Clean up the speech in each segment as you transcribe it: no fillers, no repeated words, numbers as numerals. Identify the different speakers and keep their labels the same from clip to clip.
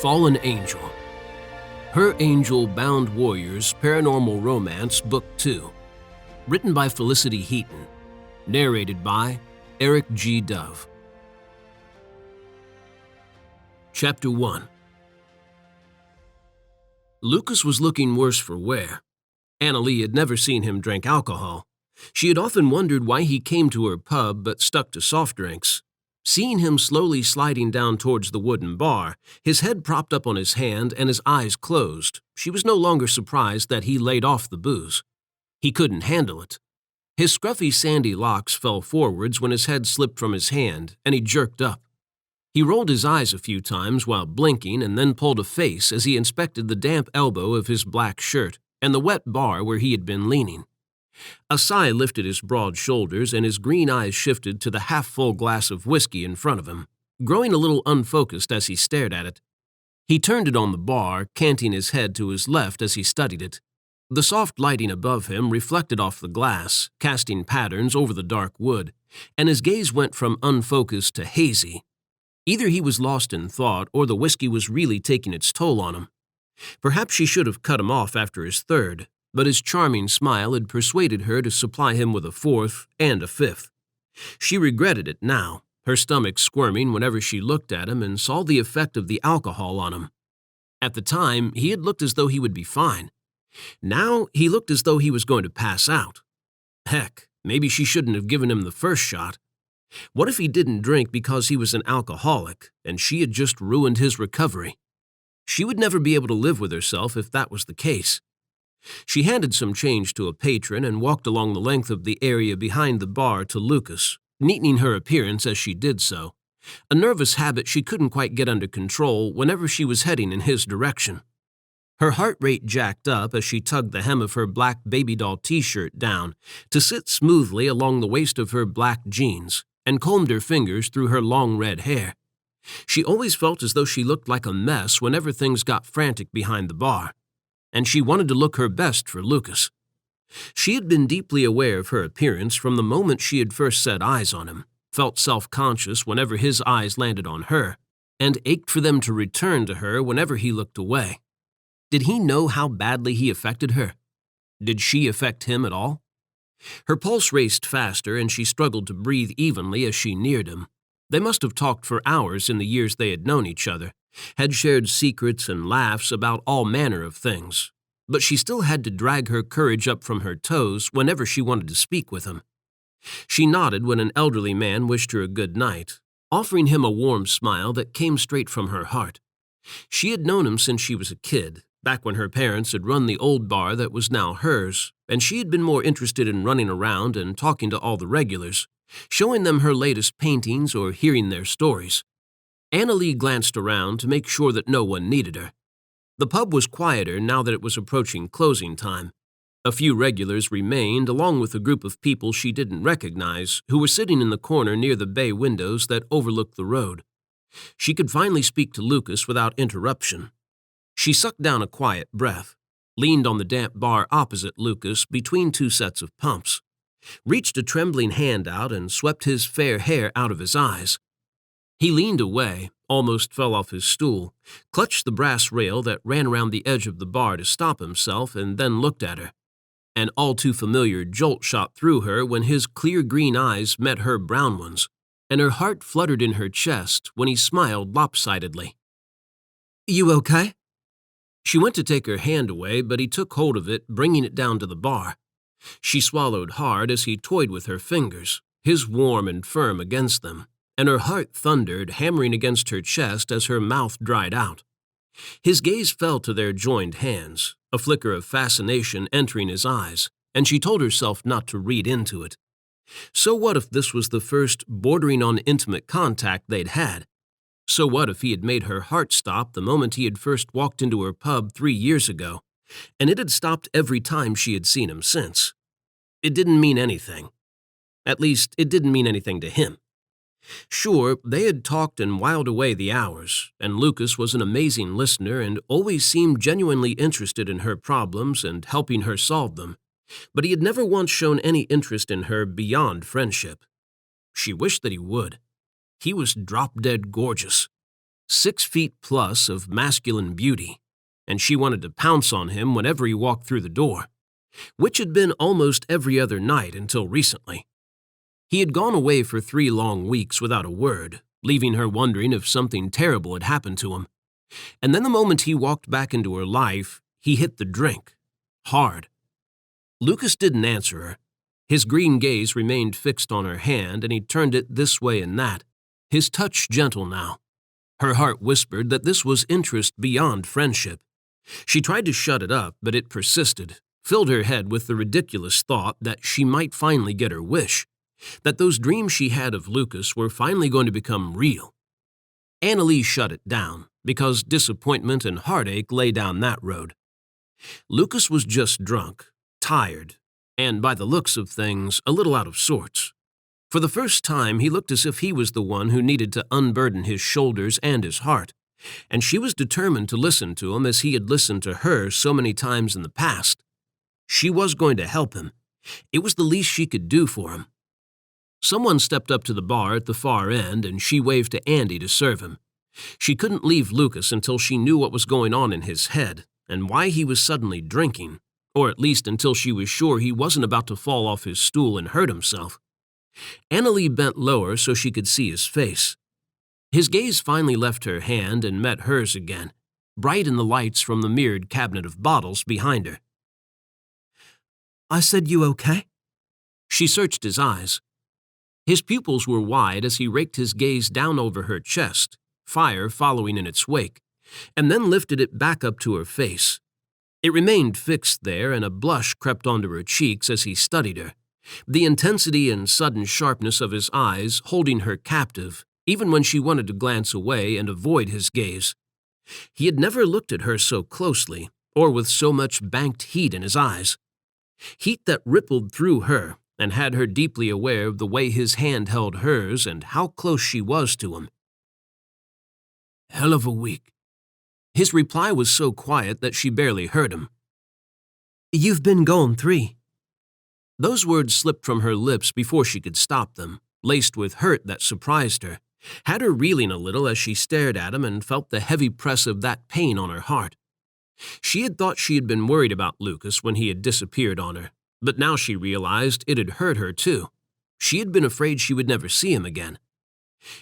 Speaker 1: Fallen Angel. Her Angel Bound Warriors Paranormal Romance Book 2. Written by Felicity Heaton. Narrated by Eric G. Dove. Chapter 1. Lukas was looking worse for wear. Annelie had never seen him drink alcohol. She had often wondered why he came to her pub but stuck to soft drinks. Seeing him slowly sliding down towards the wooden bar, his head propped up on his hand and his eyes closed, she was no longer surprised that he laid off the booze. He couldn't handle it. His scruffy sandy locks fell forwards when his head slipped from his hand, and he jerked up. He rolled his eyes a few times while blinking and then pulled a face as he inspected the damp elbow of his black shirt and the wet bar where he had been leaning. A sigh lifted his broad shoulders and his green eyes shifted to the half-full glass of whiskey in front of him, growing a little unfocused as he stared at it. He turned it on the bar, canting his head to his left as he studied it. The soft lighting above him reflected off the glass, casting patterns over the dark wood, and his gaze went from unfocused to hazy. Either he was lost in thought or the whiskey was really taking its toll on him. Perhaps she should have cut him off after his third, but his charming smile had persuaded her to supply him with a fourth and a fifth. She regretted it now, her stomach squirming whenever she looked at him and saw the effect of the alcohol on him. At the time, he had looked as though he would be fine. Now, he looked as though he was going to pass out. Heck, maybe she shouldn't have given him the first shot. What if he didn't drink because he was an alcoholic, and she had just ruined his recovery? She would never be able to live with herself if that was the case. She handed some change to a patron and walked along the length of the area behind the bar to Lukas, neatening her appearance as she did so, a nervous habit she couldn't quite get under control whenever she was heading in his direction. Her heart rate jacked up as she tugged the hem of her black baby doll t-shirt down to sit smoothly along the waist of her black jeans and combed her fingers through her long red hair. She always felt as though she looked like a mess whenever things got frantic behind the bar, and she wanted to look her best for Lukas. She had been deeply aware of her appearance from the moment she had first set eyes on him, felt self-conscious whenever his eyes landed on her, and ached for them to return to her whenever he looked away. Did he know how badly he affected her? Did she affect him at all? Her pulse raced faster and she struggled to breathe evenly as she neared him. They must have talked for hours in the years they had known each other, had shared secrets and laughs about all manner of things, but she still had to drag her courage up from her toes whenever she wanted to speak with him. She nodded when an elderly man wished her a good night, offering him a warm smile that came straight from her heart. She had known him since she was a kid, back when her parents had run the old bar that was now hers, and she had been more interested in running around and talking to all the regulars, showing them her latest paintings or hearing their stories. Annelie glanced around to make sure that no one needed her. The pub was quieter now that it was approaching closing time. A few regulars remained, along with a group of people she didn't recognize, who were sitting in the corner near the bay windows that overlooked the road. She could finally speak to Lukas without interruption. She sucked down a quiet breath, leaned on the damp bar opposite Lukas between two sets of pumps, reached a trembling hand out and swept his fair hair out of his eyes. He leaned away, almost fell off his stool, clutched the brass rail that ran around the edge of the bar to stop himself, and then looked at her. An all-too-familiar jolt shot through her when his clear green eyes met her brown ones, and her heart fluttered in her chest when he smiled lopsidedly. "You okay?" She went to take her hand away, but he took hold of it, bringing it down to the bar. She swallowed hard as he toyed with her fingers, his warm and firm against them, and her heart thundered, hammering against her chest as her mouth dried out. His gaze fell to their joined hands, a flicker of fascination entering his eyes, and she told herself not to read into it. So what if this was the first bordering on intimate contact they'd had? So what if he had made her heart stop the moment he had first walked into her pub 3 years ago, and it had stopped every time she had seen him since? It didn't mean anything. At least, it didn't mean anything to him. Sure, they had talked and whiled away the hours, and Lukas was an amazing listener and always seemed genuinely interested in her problems and helping her solve them, But he had never once shown any interest in her beyond friendship. She wished that he would. He was drop-dead gorgeous, 6 feet plus of masculine beauty, and she wanted to pounce on him whenever he walked through the door, which had been almost every other night until recently. He had gone away for 3 long weeks without a word, leaving her wondering if something terrible had happened to him. And then the moment he walked back into her life, he hit the drink. Hard. Lukas didn't answer her. His green gaze remained fixed on her hand, and he turned it this way and that, his touch gentle now. Her heart whispered that this was interest beyond friendship. She tried to shut it up, but it persisted, filled her head with the ridiculous thought that she might finally get her wish, that those dreams she had of Lukas were finally going to become real. Annelie shut it down, because disappointment and heartache lay down that road. Lukas was just drunk, tired, and by the looks of things, a little out of sorts. For the first time, he looked as if he was the one who needed to unburden his shoulders and his heart, and she was determined to listen to him as he had listened to her so many times in the past. She was going to help him. It was the least she could do for him. Someone stepped up to the bar at the far end, and she waved to Andy to serve him. She couldn't leave Lukas until she knew what was going on in his head and why he was suddenly drinking, or at least until she was sure he wasn't about to fall off his stool and hurt himself. Annelie bent lower so she could see his face. His gaze finally left her hand and met hers again, bright in the lights from the mirrored cabinet of bottles behind her. "I said, you okay?" She searched his eyes. His pupils were wide as he raked his gaze down over her chest, fire following in its wake, and then lifted it back up to her face. It remained fixed there, and a blush crept onto her cheeks as he studied her, the intensity and sudden sharpness of his eyes holding her captive, even when she wanted to glance away and avoid his gaze. He had never looked at her so closely, or with so much banked heat in his eyes. Heat that rippled through her and had her deeply aware of the way his hand held hers and how close she was to him. "Hell of a week." His reply was so quiet that she barely heard him. "You've been gone 3. Those words slipped from her lips before she could stop them, laced with hurt that surprised her, had her reeling a little as she stared at him and felt the heavy press of that pain on her heart. She had thought she had been worried about Lukas when he had disappeared on her, but now she realized it had hurt her too. She had been afraid she would never see him again.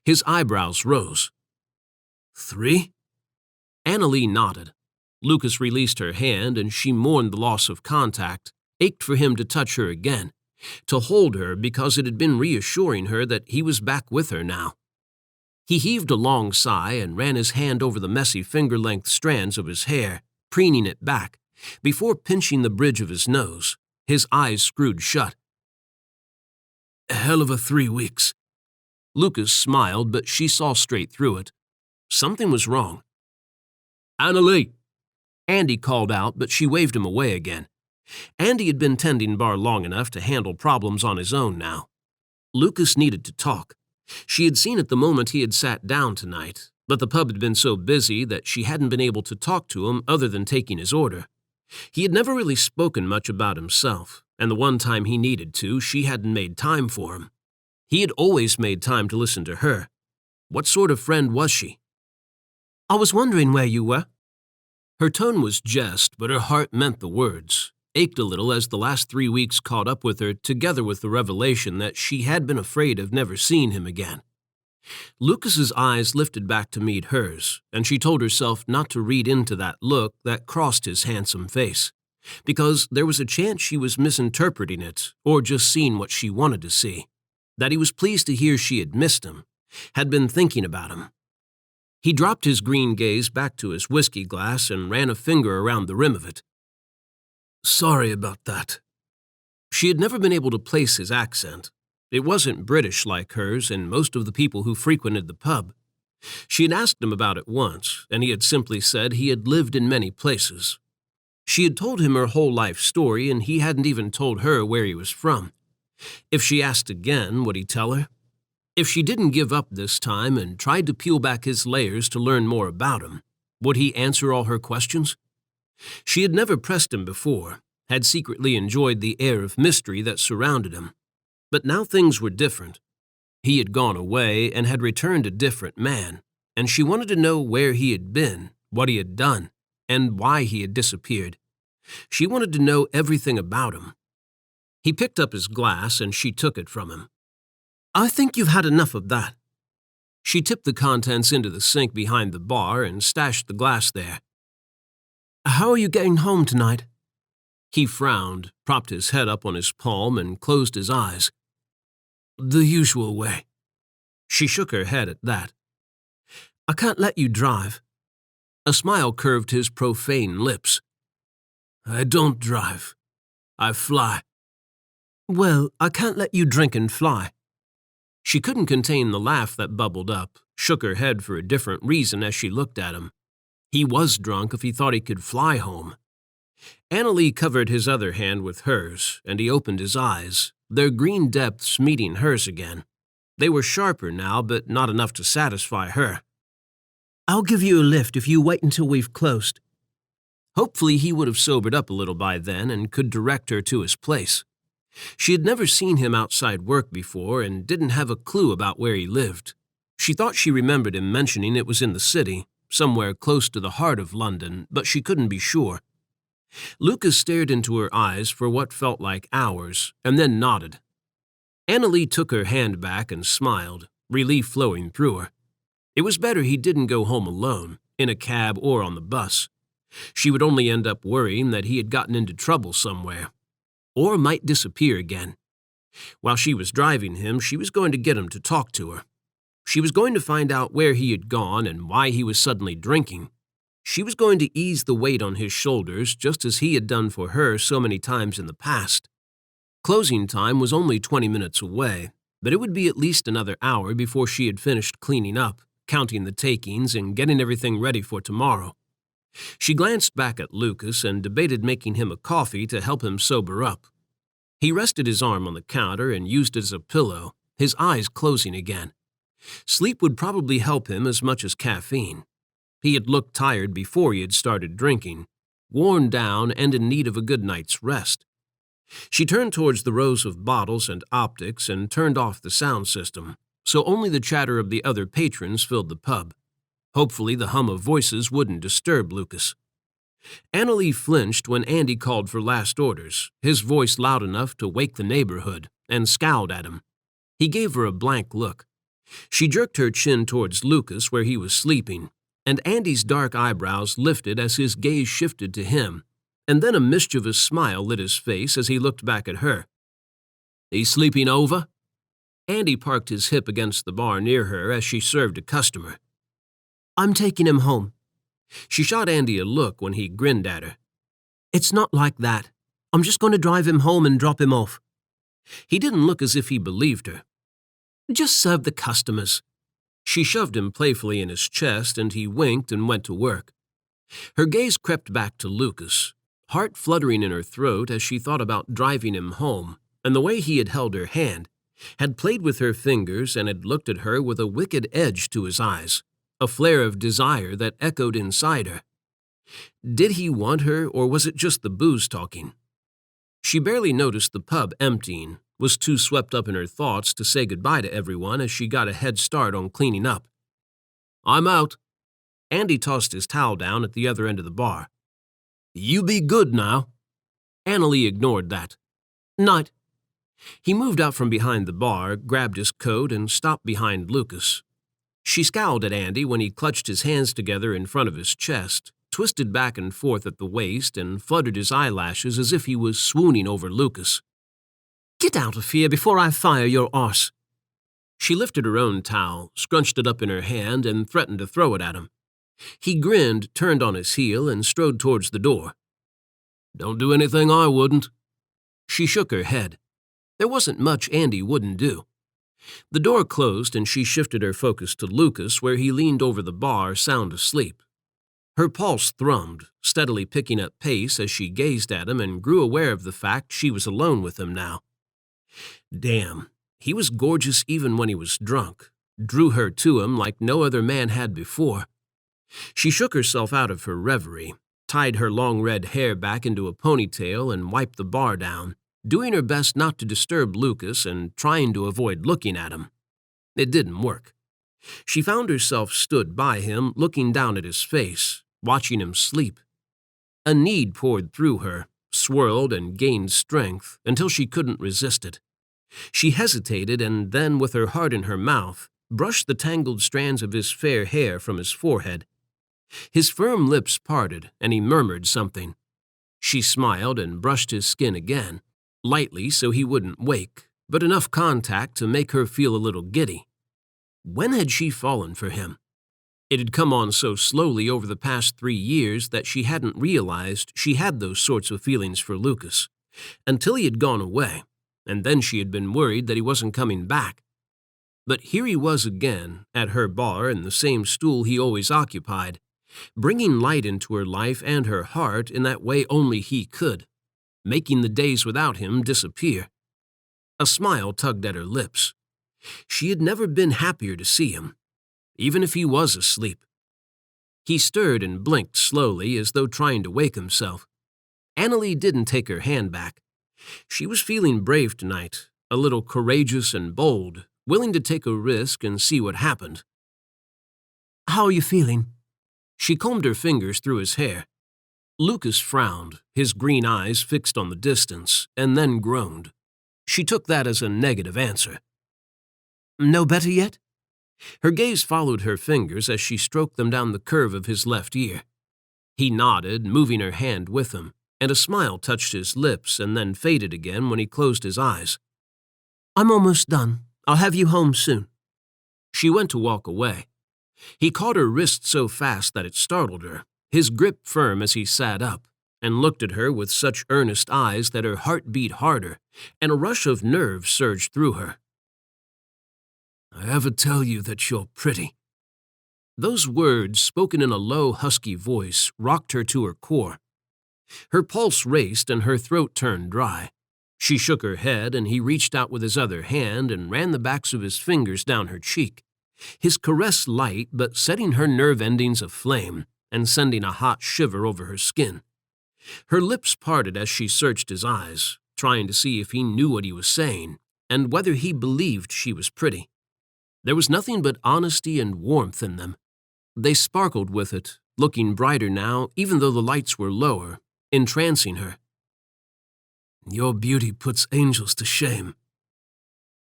Speaker 1: His eyebrows rose. 3? Annelie nodded. Lukas released her hand, and she mourned the loss of contact, ached for him to touch her again, to hold her because it had been reassuring her that he was back with her now. He heaved a long sigh and ran his hand over the messy finger-length strands of his hair, preening it back, before pinching the bridge of his nose, his eyes screwed shut. "A hell of a 3 weeks. Lukas smiled, but she saw straight through it. Something was wrong. "Annelie!" Andy called out, but she waved him away again. Andy had been tending bar long enough to handle problems on his own now. Lukas needed to talk. She had seen it the moment he had sat down tonight, but the pub had been so busy that she hadn't been able to talk to him other than taking his order. He had never really spoken much about himself, and the one time he needed to, she hadn't made time for him. He had always made time to listen to her. What sort of friend was she? "I was wondering where you were." Her tone was jest, but her heart meant the words, ached a little as the last 3 weeks caught up with her, together with the revelation that she had been afraid of never seeing him again. Lukas's eyes lifted back to meet hers, and she told herself not to read into that look that crossed his handsome face, because there was a chance she was misinterpreting it or just seeing what she wanted to see, that he was pleased to hear she had missed him, had been thinking about him. He dropped his green gaze back to his whiskey glass and ran a finger around the rim of it. "Sorry about that." She had never been able to place his accent. It wasn't British like hers and most of the people who frequented the pub. She had asked him about it once, and he had simply said he had lived in many places. She had told him her whole life story, and he hadn't even told her where he was from. If she asked again, would he tell her? If she didn't give up this time and tried to peel back his layers to learn more about him, would he answer all her questions? She had never pressed him before, had secretly enjoyed the air of mystery that surrounded him. But now things were different. He had gone away and had returned a different man, and she wanted to know where he had been, what he had done, and why he had disappeared. She wanted to know everything about him. He picked up his glass and she took it from him. "I think you've had enough of that." She tipped the contents into the sink behind the bar and stashed the glass there. "How are you getting home tonight?" He frowned, propped his head up on his palm, and closed his eyes. "The usual way." She shook her head at that. "I can't let you drive." A smile curved his profane lips. "I don't drive. I fly." "Well, I can't let you drink and fly." She couldn't contain the laugh that bubbled up, shook her head for a different reason as she looked at him. He was drunk if he thought he could fly home. Annelie covered his other hand with hers, and he opened his eyes, their green depths meeting hers again. They were sharper now, but not enough to satisfy her. "I'll give you a lift if you wait until we've closed." Hopefully he would have sobered up a little by then and could direct her to his place. She had never seen him outside work before and didn't have a clue about where he lived. She thought she remembered him mentioning it was in the city, somewhere close to the heart of London, but she couldn't be sure. Lukas stared into her eyes for what felt like hours, and then nodded. Annelie took her hand back and smiled, relief flowing through her. It was better he didn't go home alone, in a cab or on the bus. She would only end up worrying that he had gotten into trouble somewhere, or might disappear again. While she was driving him, she was going to get him to talk to her. She was going to find out where he had gone and why he was suddenly drinking. She was going to ease the weight on his shoulders just as he had done for her so many times in the past. Closing time was only 20 minutes away, but it would be at least another hour before she had finished cleaning up, counting the takings, and getting everything ready for tomorrow. She glanced back at Lukas and debated making him a coffee to help him sober up. He rested his arm on the counter and used it as a pillow, his eyes closing again. Sleep would probably help him as much as caffeine. He had looked tired before he had started drinking, worn down and in need of a good night's rest. She turned towards the rows of bottles and optics and turned off the sound system, so only the chatter of the other patrons filled the pub. Hopefully the hum of voices wouldn't disturb Lukas. Annelie flinched when Andy called for last orders, his voice loud enough to wake the neighborhood, and scowled at him. He gave her a blank look. She jerked her chin towards Lukas where he was sleeping, and Andy's dark eyebrows lifted as his gaze shifted to him, and then a mischievous smile lit his face as he looked back at her. "He's sleeping over?" Andy parked his hip against the bar near her as she served a customer. "I'm taking him home." She shot Andy a look when he grinned at her. "It's not like that. I'm just going to drive him home and drop him off." He didn't look as if he believed her. "Just serve the customers." She shoved him playfully in his chest, and he winked and went to work. Her gaze crept back to Lukas, heart fluttering in her throat as she thought about driving him home, and the way he had held her hand, had played with her fingers and had looked at her with a wicked edge to his eyes, a flare of desire that echoed inside her. Did he want her, or was it just the booze talking? She barely noticed the pub emptying, was too swept up in her thoughts to say goodbye to everyone as she got a head start on cleaning up. "I'm out." Andy tossed his towel down at the other end of the bar. "You be good now." Annelie ignored that. "Night." He moved out from behind the bar, grabbed his coat, and stopped behind Lukas. She scowled at Andy when he clutched his hands together in front of his chest, twisted back and forth at the waist, and fluttered his eyelashes as if he was swooning over Lukas. "Get out of here before I fire your arse." She lifted her own towel, scrunched it up in her hand, and threatened to throw it at him. He grinned, turned on his heel, and strode towards the door. "Don't do anything I wouldn't." She shook her head. There wasn't much Andy wouldn't do. The door closed and she shifted her focus to Lukas where he leaned over the bar, sound asleep. Her pulse thrummed, steadily picking up pace as she gazed at him and grew aware of the fact she was alone with him now. Damn, he was gorgeous even when he was drunk, drew her to him like no other man had before. She shook herself out of her reverie, tied her long red hair back into a ponytail and wiped the bar down, doing her best not to disturb Lukas and trying to avoid looking at him. It didn't work. She found herself stood by him, looking down at his face, watching him sleep. A need poured through her, swirled and gained strength until she couldn't resist it. She hesitated and then, with her heart in her mouth, brushed the tangled strands of his fair hair from his forehead. His firm lips parted, and he murmured something. She smiled and brushed his skin again, lightly so he wouldn't wake, but enough contact to make her feel a little giddy. When had she fallen for him? It had come on so slowly over the past 3 years that she hadn't realized she had those sorts of feelings for Lukas, until he had gone away, and then she had been worried that he wasn't coming back. But here he was again, at her bar in the same stool he always occupied, bringing light into her life and her heart in that way only he could, making the days without him disappear. A smile tugged at her lips. She had never been happier to see him, even if he was asleep. He stirred and blinked slowly as though trying to wake himself. Annelie didn't take her hand back. She was feeling brave tonight, a little courageous and bold, willing to take a risk and see what happened. "How are you feeling?" She combed her fingers through his hair. Lukas frowned, his green eyes fixed on the distance, and then groaned. She took that as a negative answer. "No better yet?" Her gaze followed her fingers as she stroked them down the curve of his left ear. He nodded, moving her hand with him, and a smile touched his lips and then faded again when he closed his eyes. "I'm almost done. I'll have you home soon." She went to walk away. He caught her wrist so fast that it startled her, his grip firm as he sat up, and looked at her with such earnest eyes that her heart beat harder, and a rush of nerve surged through her. "I ever tell you that you're pretty?" Those words, spoken in a low, husky voice, rocked her to her core. Her pulse raced and her throat turned dry. She shook her head, and he reached out with his other hand and ran the backs of his fingers down her cheek, his caress light but setting her nerve endings aflame and sending a hot shiver over her skin. Her lips parted as she searched his eyes, trying to see if he knew what he was saying and whether he believed she was pretty. There was nothing but honesty and warmth in them. They sparkled with it, looking brighter now even though the lights were lower, entrancing her. "Your beauty puts angels to shame."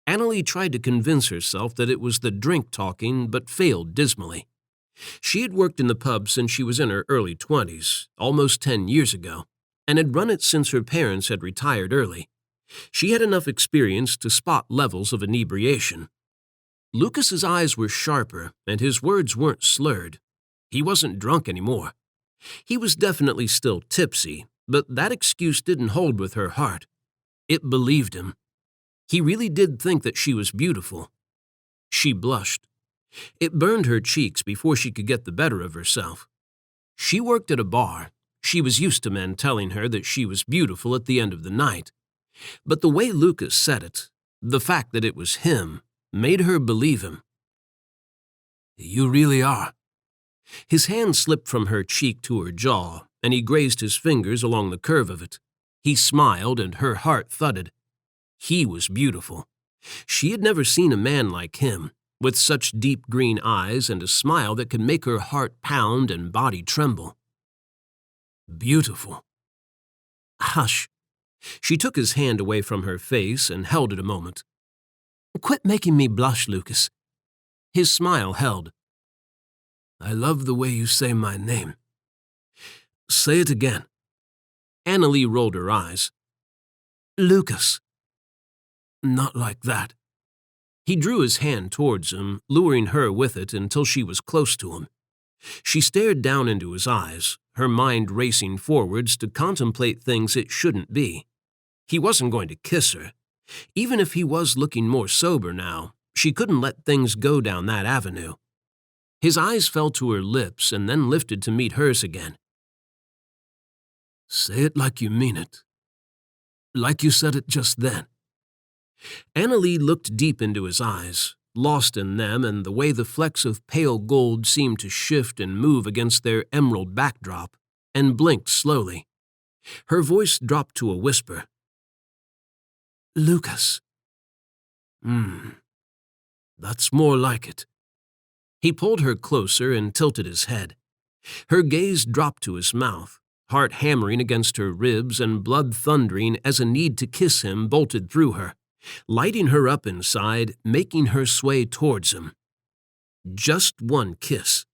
Speaker 1: Annelie tried to convince herself that it was the drink talking, but failed dismally. She had worked in the pub since she was in her early 20s, almost 10 years ago, and had run it since her parents had retired early. She had enough experience to spot levels of inebriation. Lukas's eyes were sharper, and his words weren't slurred. He wasn't drunk anymore. He was definitely still tipsy, but that excuse didn't hold with her heart. It believed him. He really did think that she was beautiful. She blushed. It burned her cheeks before she could get the better of herself. She worked at a bar. She was used to men telling her that she was beautiful at the end of the night. But the way Lukas said it, the fact that it was him, made her believe him. "You really are." His hand slipped from her cheek to her jaw, and he grazed his fingers along the curve of it. He smiled, and her heart thudded. He was beautiful. She had never seen a man like him, with such deep green eyes and a smile that could make her heart pound and body tremble. Beautiful. "Hush." She took his hand away from her face and held it a moment. "Quit making me blush, Lukas." His smile held. "I love the way you say my name." "Say it again." Annelie rolled her eyes. "Lukas." "Not like that." He drew his hand towards him, luring her with it until she was close to him. She stared down into his eyes, her mind racing forwards to contemplate things it shouldn't be. He wasn't going to kiss her. Even if he was looking more sober now, she couldn't let things go down that avenue. His eyes fell to her lips and then lifted to meet hers again. "Say it like you mean it. Like you said it just then." Annelie looked deep into his eyes, lost in them and the way the flecks of pale gold seemed to shift and move against their emerald backdrop. and blinked slowly. Her voice dropped to a whisper. Lukas. That's more like it. He pulled her closer and tilted his head. Her gaze dropped to his mouth, heart hammering against her ribs and blood thundering as a need to kiss him bolted through her, lighting her up inside, making her sway towards him. Just one kiss.